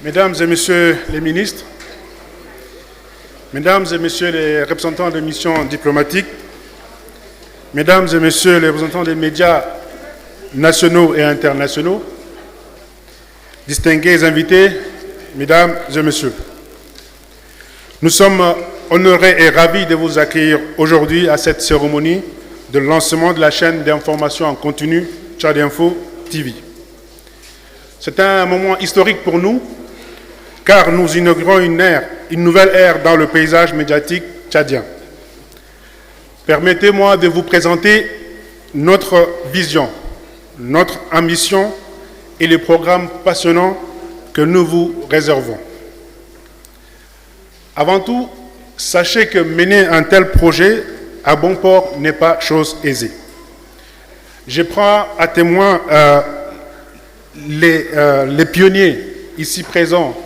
Mesdames et Messieurs les ministres, Mesdames et Messieurs les représentants des missions diplomatiques, Mesdames et Messieurs les représentants des médias nationaux et internationaux, distingués invités, Mesdames et Messieurs, nous sommes honorés et ravis de vous accueillir aujourd'hui à cette cérémonie de lancement de la chaîne d'information en continu Tchad Info TV. C'est un moment historique pour nous, car nous inaugurons une nouvelle ère dans le paysage médiatique tchadien. Permettez-moi de vous présenter notre vision, notre ambition et les programmes passionnants que nous vous réservons. Avant tout, sachez que mener un tel projet à bon port n'est pas chose aisée. Je prends à témoin les pionniers ici présents,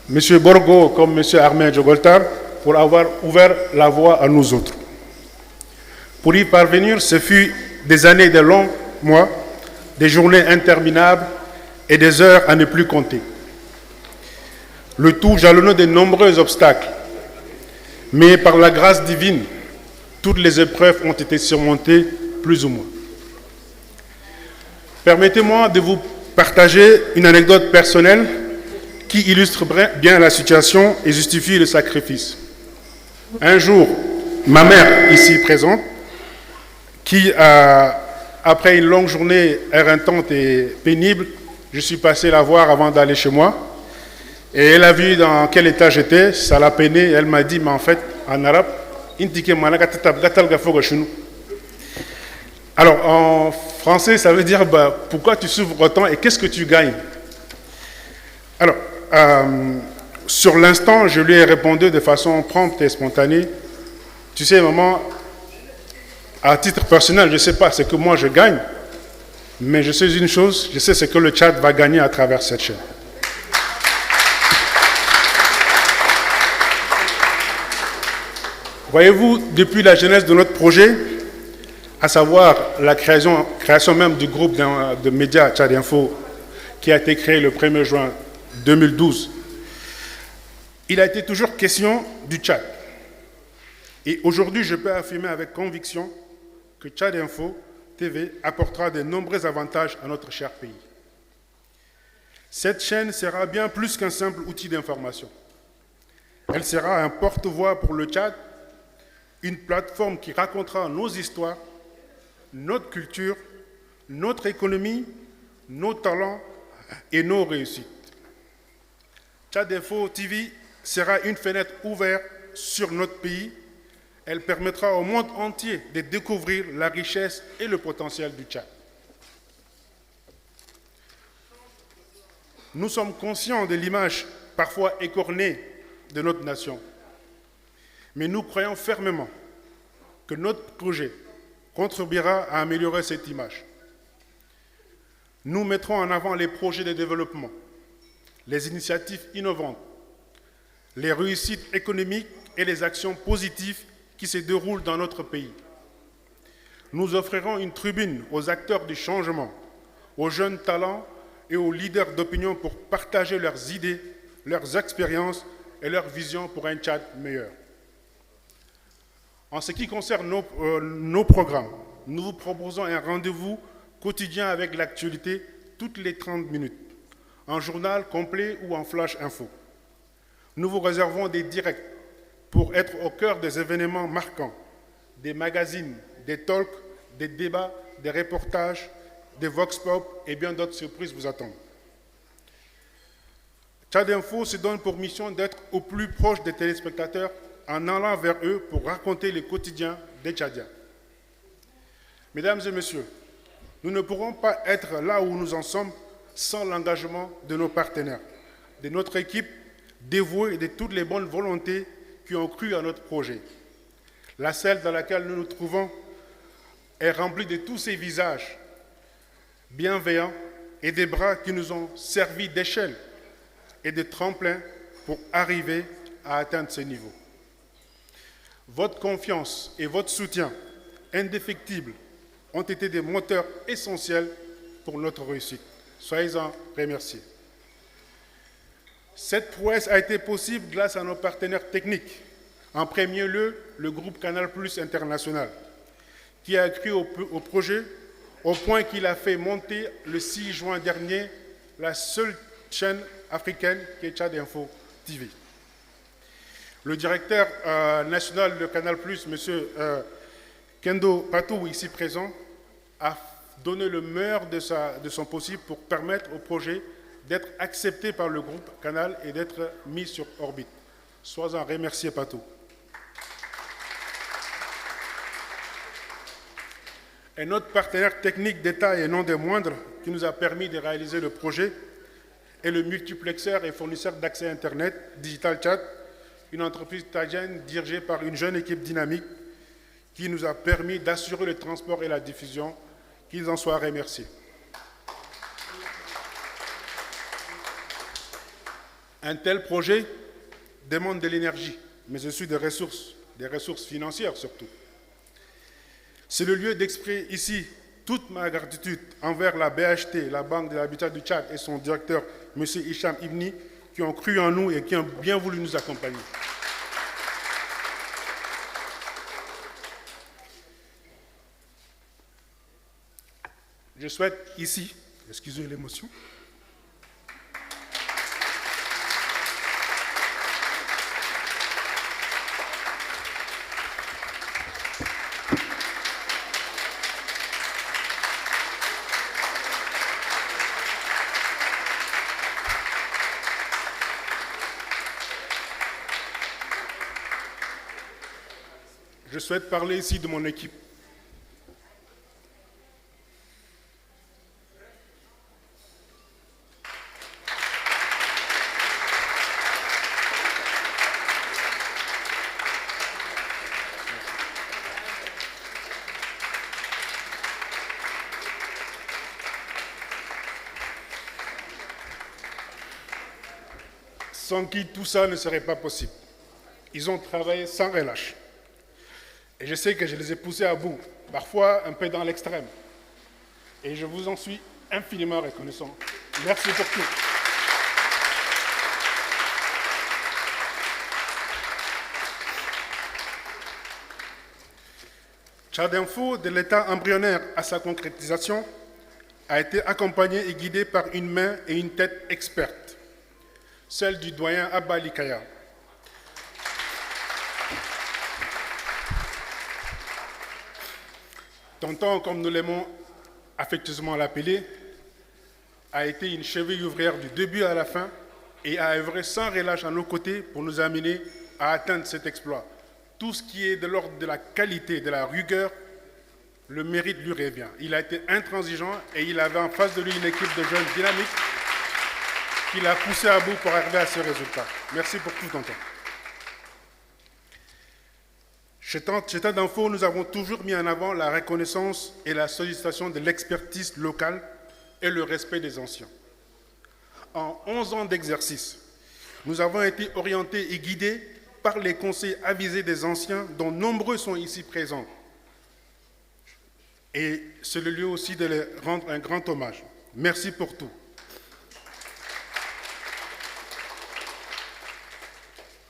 M. Borgo comme M. Armel Jogoltar, pour avoir ouvert la voie à nous autres. Pour y parvenir, ce fut des années de longs mois, des journées interminables et des heures à ne plus compter. Le tout jalonné de nombreux obstacles. Mais par la grâce divine, toutes les épreuves ont été surmontées plus ou moins. Permettez-moi de vous partager une anecdote personnelle qui illustre bien la situation et justifie le sacrifice. Un jour, ma mère, ici présente, qui, après une longue journée éreintante et pénible, je suis passé la voir avant d'aller chez moi, et elle a vu dans quel état j'étais, ça l'a peiné, et elle m'a dit, mais en fait, en arabe, alors en français, ça veut dire, pourquoi tu souffres autant et qu'est-ce que tu gagnes? Alors, sur l'instant, je lui ai répondu de façon prompte et spontanée. Tu sais, maman, à titre personnel, je ne sais pas ce que moi je gagne, mais je sais une chose, je sais ce que le Tchad va gagner à travers cette chaîne. Voyez-vous, depuis la genèse de notre projet, à savoir la création même du groupe de médias Tchad Info, qui a été créé le 1er juin 2012, il a été toujours question du Tchad. Et aujourd'hui, je peux affirmer avec conviction que Tchad Info TV apportera de nombreux avantages à notre cher pays. Cette chaîne sera bien plus qu'un simple outil d'information. Elle sera un porte-voix pour le Tchad, une plateforme qui racontera nos histoires, notre culture, notre économie, nos talents et nos réussites. Tchad Info TV sera une fenêtre ouverte sur notre pays. Elle permettra au monde entier de découvrir la richesse et le potentiel du Tchad. Nous sommes conscients de l'image parfois écornée de notre nation, mais nous croyons fermement que notre projet contribuera à améliorer cette image. Nous mettrons en avant les projets de développement, les initiatives innovantes, les réussites économiques et les actions positives qui se déroulent dans notre pays. Nous offrirons une tribune aux acteurs du changement, aux jeunes talents et aux leaders d'opinion pour partager leurs idées, leurs expériences et leurs visions pour un Tchad meilleur. En ce qui concerne nos programmes, nous vous proposons un rendez-vous quotidien avec l'actualité toutes les 30 minutes, en journal complet ou en flash info. Nous vous réservons des directs pour être au cœur des événements marquants, des magazines, des talks, des débats, des reportages, des vox pop et bien d'autres surprises vous attendent. Tchad Info se donne pour mission d'être au plus proche des téléspectateurs en allant vers eux pour raconter le quotidien des Tchadiens. Mesdames et messieurs, nous ne pourrons pas être là où nous en sommes sans l'engagement de nos partenaires, de notre équipe dévouée et de toutes les bonnes volontés qui ont cru à notre projet. La salle dans laquelle nous nous trouvons est remplie de tous ces visages bienveillants et des bras qui nous ont servi d'échelle et de tremplin pour arriver à atteindre ce niveau. Votre confiance et votre soutien indéfectible ont été des moteurs essentiels pour notre réussite. Soyez-en remerciés. Cette prouesse a été possible grâce à nos partenaires techniques. En premier lieu, le groupe Canal+ International, qui a cru au projet au point qu'il a fait monter le 6 juin dernier la seule chaîne africaine qui est Tchad Info TV. Le directeur national de Canal+, M. Kendo Patou, ici présent, a donné le meilleur de son possible pour permettre au projet d'être accepté par le groupe Canal et d'être mis sur orbite. Sois-en remercié, Patou. Un autre partenaire technique d'État et non des moindres qui nous a permis de réaliser le projet est le multiplexeur et fournisseur d'accès Internet Digital Tchad, une entreprise tchadienne dirigée par une jeune équipe dynamique qui nous a permis d'assurer le transport et la diffusion. Qu'ils en soient remerciés. Un tel projet demande de l'énergie, mais aussi des ressources financières surtout. C'est le lieu d'exprimer ici toute ma gratitude envers la BHT, la Banque de l'Habitat du Tchad et son directeur, M. Hicham Ibni, qui ont cru en nous et qui ont bien voulu nous accompagner. Je souhaite ici, excusez l'émotion, je souhaite parler ici de mon équipe. Sans qui tout ça ne serait pas possible. Ils ont travaillé sans relâche. Et je sais que je les ai poussés à bout, parfois un peu dans l'extrême. Et je vous en suis infiniment reconnaissant. Merci pour tout. Tchad Info, de l'état embryonnaire à sa concrétisation, a été accompagné et guidé par une main et une tête expertes, celle du doyen Abba Likaya. Tonton, comme nous l'aimons affectueusement l'appeler, a été une cheville ouvrière du début à la fin et a œuvré sans relâche à nos côtés pour nous amener à atteindre cet exploit. Tout ce qui est de l'ordre de la qualité, de la rigueur, le mérite lui revient. Il a été intransigeant et il avait en face de lui une équipe de jeunes dynamiques qui l'a poussé à bout pour arriver à ce résultat. Merci pour tout, tonton. Chez Tchad Info, nous avons toujours mis en avant la reconnaissance et la sollicitation de l'expertise locale et le respect des anciens. En 11 ans d'exercice, nous avons été orientés et guidés par les conseils avisés des anciens, dont nombreux sont ici présents. Et c'est le lieu aussi de leur rendre un grand hommage. Merci pour tout.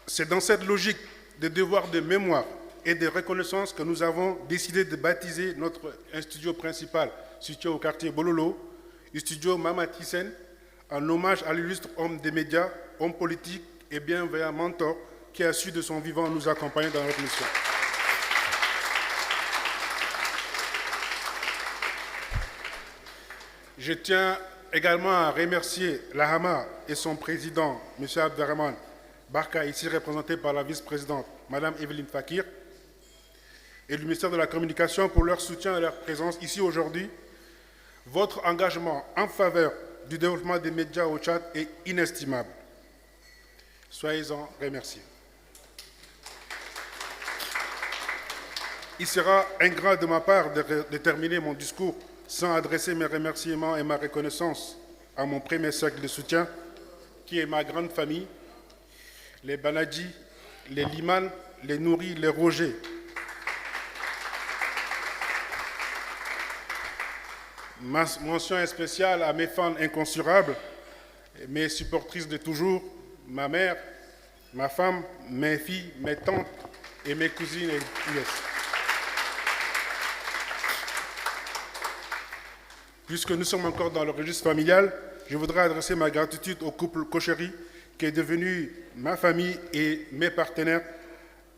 C'est dans cette logique de devoir de mémoire et de reconnaissance que nous avons décidé de baptiser notre studio principal, situé au quartier Bololo, studio Mama Thyssen, en hommage à l'illustre homme des médias, homme politique et bienveillant mentor qui a su de son vivant nous accompagner dans notre mission. Je tiens également à remercier l'AHAMA et son président, M. Abderrahman Barka, ici représenté par la vice-présidente, Mme Evelyne Fakir, et le ministère de la Communication pour leur soutien et leur présence ici aujourd'hui. Votre engagement en faveur du développement des médias au Tchad est inestimable. Soyez-en remerciés. Il sera ingrat de ma part de terminer mon discours sans adresser mes remerciements et ma reconnaissance à mon premier cercle de soutien, qui est ma grande famille, les Banadji, les Liman, les Nouri, les Roger. Mention spéciale à mes fans inconsurables, mes supportrices de toujours, ma mère, ma femme, mes filles, mes tantes et mes cousines et nièces. Puisque nous sommes encore dans le registre familial, je voudrais adresser ma gratitude au couple Kocheri, qui est devenu ma famille et mes partenaires,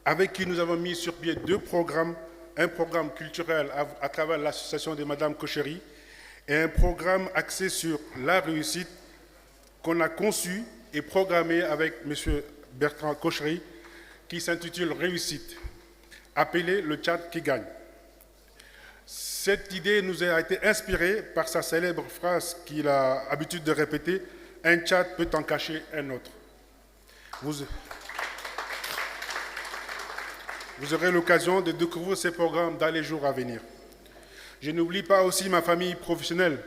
avec qui nous avons mis sur pied 2 programmes, un programme culturel à travers l'association des Madame Kocheri et un programme axé sur la réussite qu'on a conçu et programmé avec M. Bertrand Kocheri, qui s'intitule Réussite, appelé le Tchad qui gagne. Cette idée nous a été inspirée par sa célèbre phrase qu'il a l'habitude de répéter, « Un Tchad peut en cacher un autre ». Vous aurez l'occasion de découvrir ces programmes dans les jours à venir. Je n'oublie pas aussi ma famille professionnelle,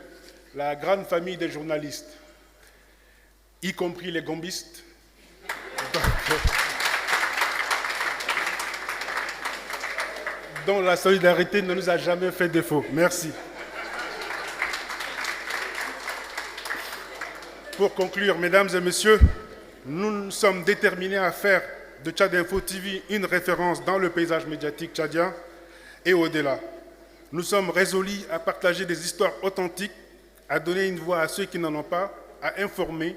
la grande famille des journalistes, y compris les gombistes. Dont la solidarité ne nous a jamais fait défaut. Merci. Pour conclure, mesdames et messieurs, nous sommes déterminés à faire de Tchad Info TV une référence dans le paysage médiatique tchadien et au-delà. Nous sommes résolus à partager des histoires authentiques, à donner une voix à ceux qui n'en ont pas, à informer,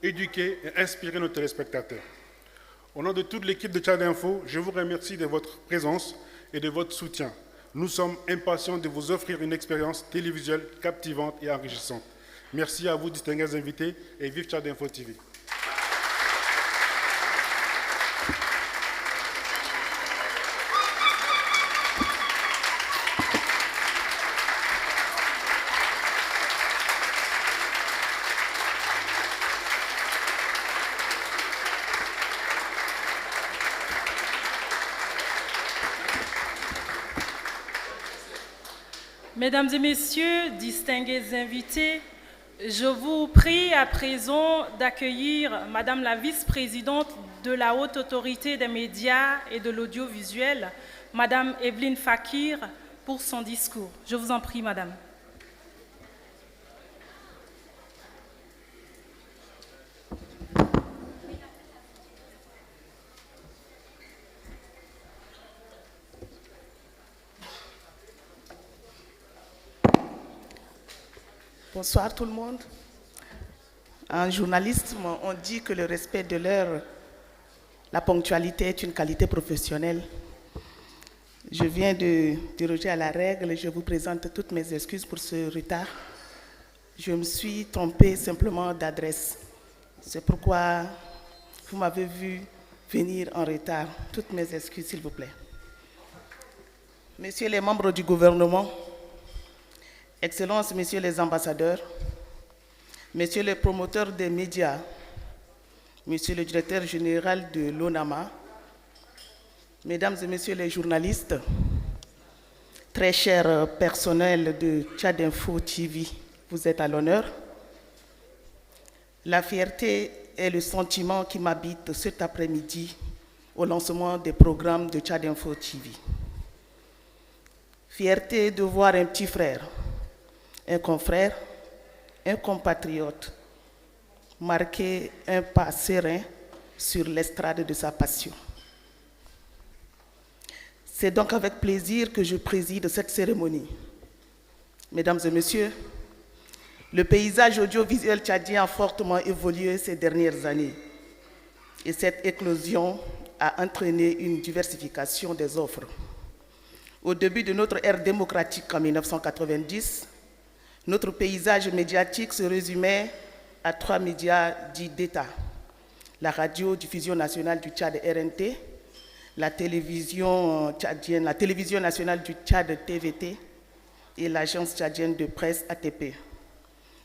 éduquer et inspirer nos téléspectateurs. Au nom de toute l'équipe de Tchad Info, je vous remercie de votre présence et de votre soutien. Nous sommes impatients de vous offrir une expérience télévisuelle captivante et enrichissante. Merci à vous, distingués invités, et vive Tchad Info TV. Mesdames et messieurs, distingués invités, je vous prie à présent d'accueillir Madame la vice-présidente de la Haute Autorité des médias et de l'audiovisuel, Madame Evelyne Fakir, pour son discours. Je vous en prie, Madame. Bonsoir tout le monde. En journalisme, on dit que le respect de l'heure, la ponctualité est une qualité professionnelle. Je viens de déroger à la règle et je vous présente toutes mes excuses pour ce retard. Je me suis trompée simplement d'adresse. C'est pourquoi vous m'avez vu venir en retard. Toutes mes excuses, s'il vous plaît. Messieurs les membres du gouvernement, Excellences, Messieurs les ambassadeurs, Messieurs les promoteurs des médias, Monsieur le directeur général de l'ONAMA, Mesdames et Messieurs les journalistes, très cher personnel de Tchad Info TV, vous êtes à l'honneur. La fierté est le sentiment qui m'habite cet après-midi au lancement des programmes de Tchad Info TV. Fierté de voir un petit frère, un confrère, un compatriote marquer un pas serein sur l'estrade de sa passion. C'est donc avec plaisir que je préside cette cérémonie. Mesdames et messieurs, le paysage audiovisuel tchadien a fortement évolué ces dernières années et cette éclosion a entraîné une diversification des offres. Au début de notre ère démocratique en 1990, notre paysage médiatique se résumait à 3 médias dits d'État: la radio-diffusion nationale du Tchad RNT, la télévision tchadienne, la télévision nationale du Tchad TVT et l'agence tchadienne de presse ATP,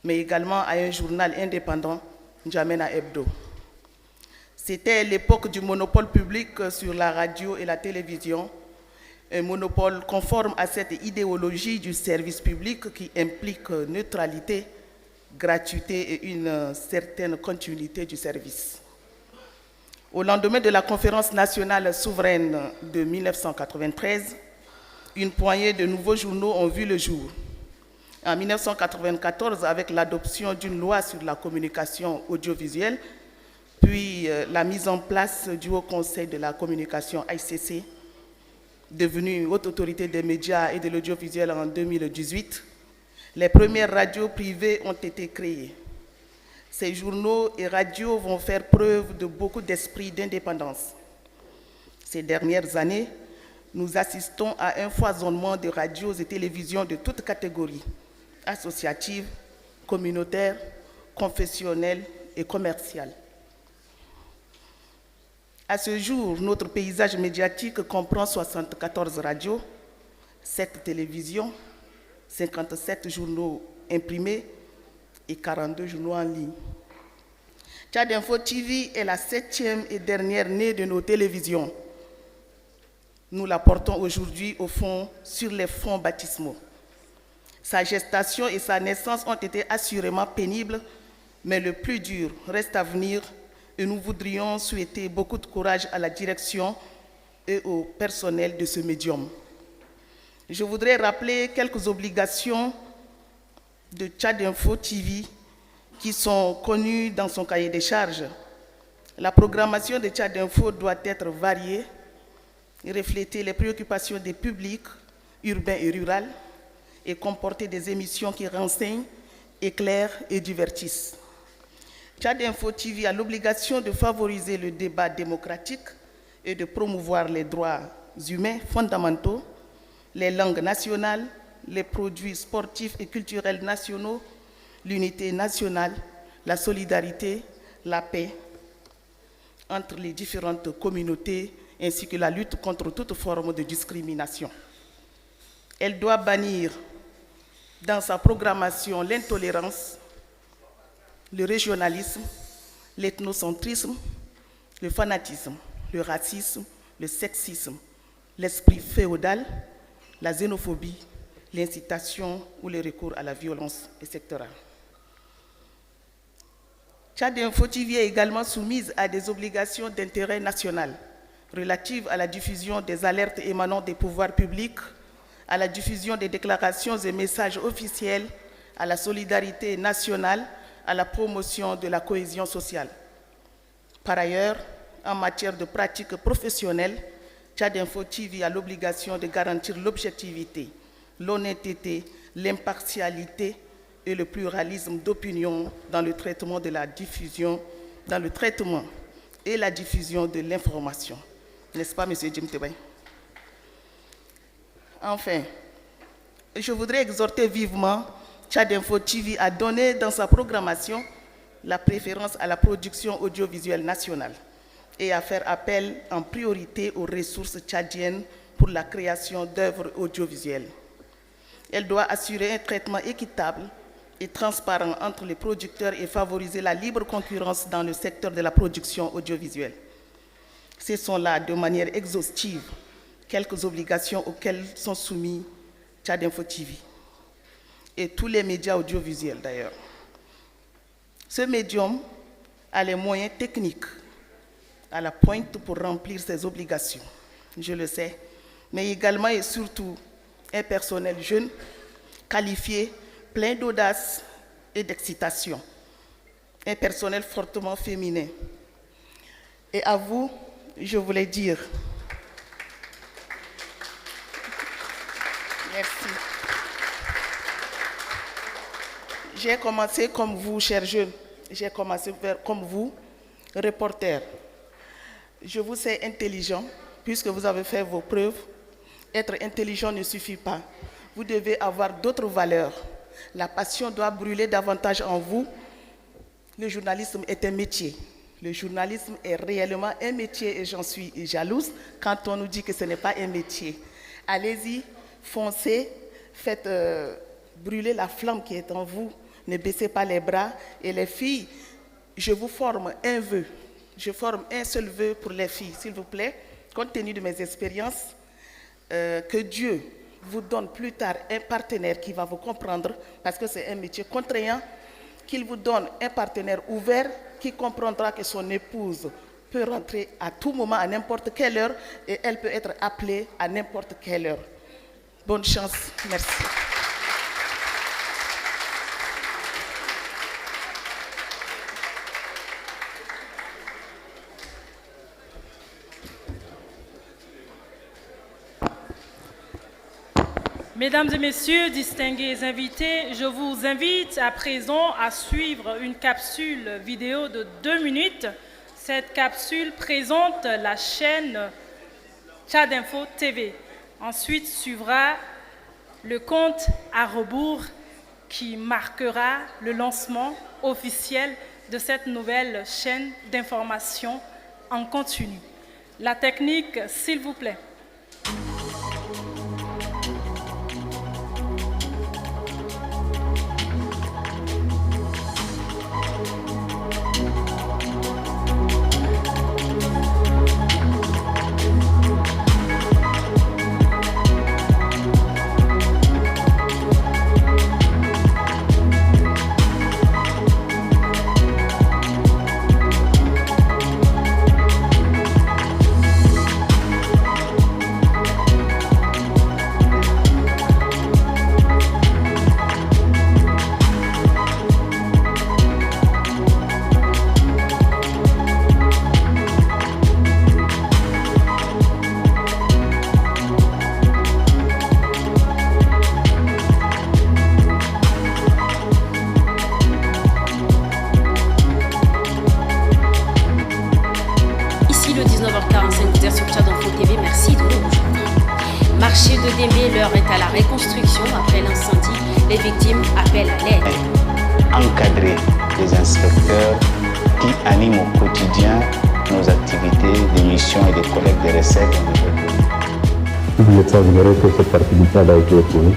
mais également à un journal indépendant, N'Djamena Hebdo. C'était l'époque du monopole public sur la radio et la télévision, un monopole conforme à cette idéologie du service public qui implique neutralité, gratuité et une certaine continuité du service. Au lendemain de la conférence nationale souveraine de 1993, une poignée de nouveaux journaux ont vu le jour. En 1994, avec l'adoption d'une loi sur la communication audiovisuelle, depuis la mise en place du Haut Conseil de la communication ICC, devenu Haute Autorité des médias et de l'audiovisuel en 2018, les premières radios privées ont été créées. Ces journaux et radios vont faire preuve de beaucoup d'esprit d'indépendance. Ces dernières années, nous assistons à un foisonnement de radios et télévisions de toutes catégories, associatives, communautaires, confessionnelles et commerciales. À ce jour, notre paysage médiatique comprend 74 radios, 7 télévisions, 57 journaux imprimés et 42 journaux en ligne. Tchad Info TV est la 7e et dernière née de nos télévisions. Nous la portons aujourd'hui sur les fonds baptismaux. Sa gestation et sa naissance ont été assurément pénibles, mais le plus dur reste à venir et nous voudrions souhaiter beaucoup de courage à la direction et au personnel de ce médium. Je voudrais rappeler quelques obligations de Tchad Info TV qui sont connues dans son cahier des charges. La programmation de Tchad Info doit être variée, refléter les préoccupations des publics urbains et ruraux et comporter des émissions qui renseignent, éclairent et divertissent. Tchad Info TV a l'obligation de favoriser le débat démocratique et de promouvoir les droits humains fondamentaux, les langues nationales, les produits sportifs et culturels nationaux, l'unité nationale, la solidarité, la paix entre les différentes communautés ainsi que la lutte contre toute forme de discrimination. Elle doit bannir dans sa programmation l'intolérance, le régionalisme, l'ethnocentrisme, le fanatisme, le racisme, le sexisme, l'esprit féodal, la xénophobie, l'incitation ou le recours à la violence, etc. Tchad Info TV est également soumise à des obligations d'intérêt national relatives à la diffusion des alertes émanant des pouvoirs publics, à la diffusion des déclarations et messages officiels, à la solidarité nationale, à la promotion de la cohésion sociale. Par ailleurs, en matière de pratiques professionnelles, Tchad Info TV a l'obligation de garantir l'objectivité, l'honnêteté, l'impartialité et le pluralisme d'opinion dans le traitement de la diffusion, dans le traitement et la diffusion de l'information. N'est-ce pas, M. Jim Tebay? Enfin, je voudrais exhorter vivement Tchad Info TV à donner dans sa programmation la préférence à la production audiovisuelle nationale et à faire appel en priorité aux ressources tchadiennes pour la création d'œuvres audiovisuelles. Elle doit assurer un traitement équitable et transparent entre les producteurs et favoriser la libre concurrence dans le secteur de la production audiovisuelle. Ce sont là, de manière exhaustive, quelques obligations auxquelles sont soumis Tchad Info TV et tous les médias audiovisuels d'ailleurs. Ce médium a les moyens techniques à la pointe pour remplir ses obligations, je le sais, mais également et surtout un personnel jeune, qualifié, plein d'audace et d'excitation, un personnel fortement féminin. Et à vous, je voulais dire, merci. J'ai commencé comme vous, chers jeunes, j'ai commencé comme vous, reporter. Je vous sais intelligent, puisque vous avez fait vos preuves. Être intelligent ne suffit pas. Vous devez avoir d'autres valeurs. La passion doit brûler davantage en vous. Le journalisme est un métier. Le journalisme est réellement un métier et j'en suis jalouse quand on nous dit que ce n'est pas un métier. Allez-y, foncez, faites brûler la flamme qui est en vous. Ne baissez pas les bras. Et les filles, je vous forme un vœu. Je forme un seul vœu pour les filles, s'il vous plaît, compte tenu de mes expériences, que Dieu vous donne plus tard un partenaire qui va vous comprendre, parce que c'est un métier contraignant, qu'il vous donne un partenaire ouvert qui comprendra que son épouse peut rentrer à tout moment, à n'importe quelle heure, et elle peut être appelée à n'importe quelle heure. Bonne chance, merci. Mesdames et messieurs, distingués invités, je vous invite à présent à suivre une capsule vidéo de 2 minutes. Cette capsule présente la chaîne Tchad Info TV. Ensuite suivra le compte à rebours qui marquera le lancement officiel de cette nouvelle chaîne d'information en continu. La technique, s'il vous plaît. L'heure est à la reconstruction après l'incendie. Les victimes appellent à l'aide. Encadrer les inspecteurs qui animent au quotidien nos activités d'émission et de collecte des recettes au niveau du pays. Vous êtes avéré que cette activité a été éprouvée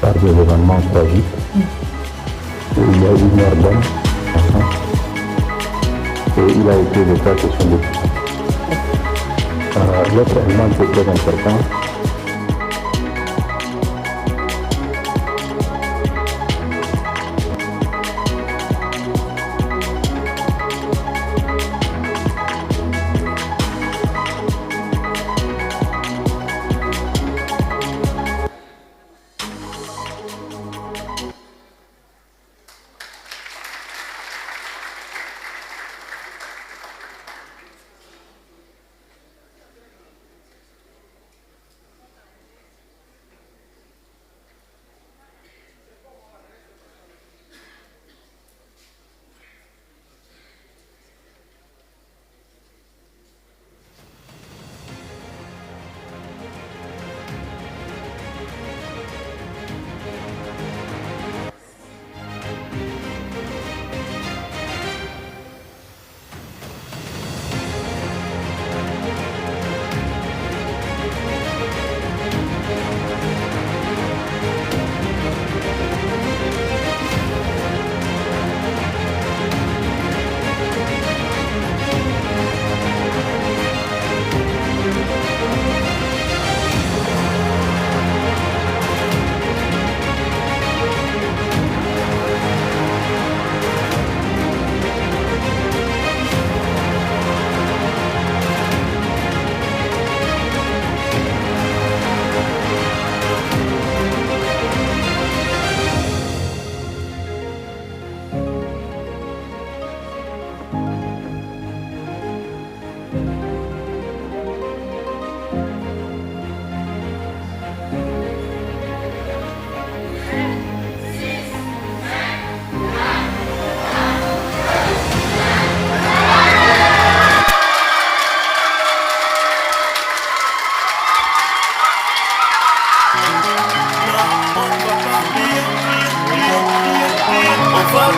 par des événements tragiques. Il y a eu une mort d'homme, et il a été le cas question de tout. L'autre élément qui est très important,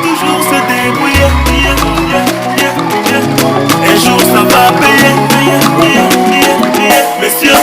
toujours se débrouiller. Un jour ça va payer. Messieurs,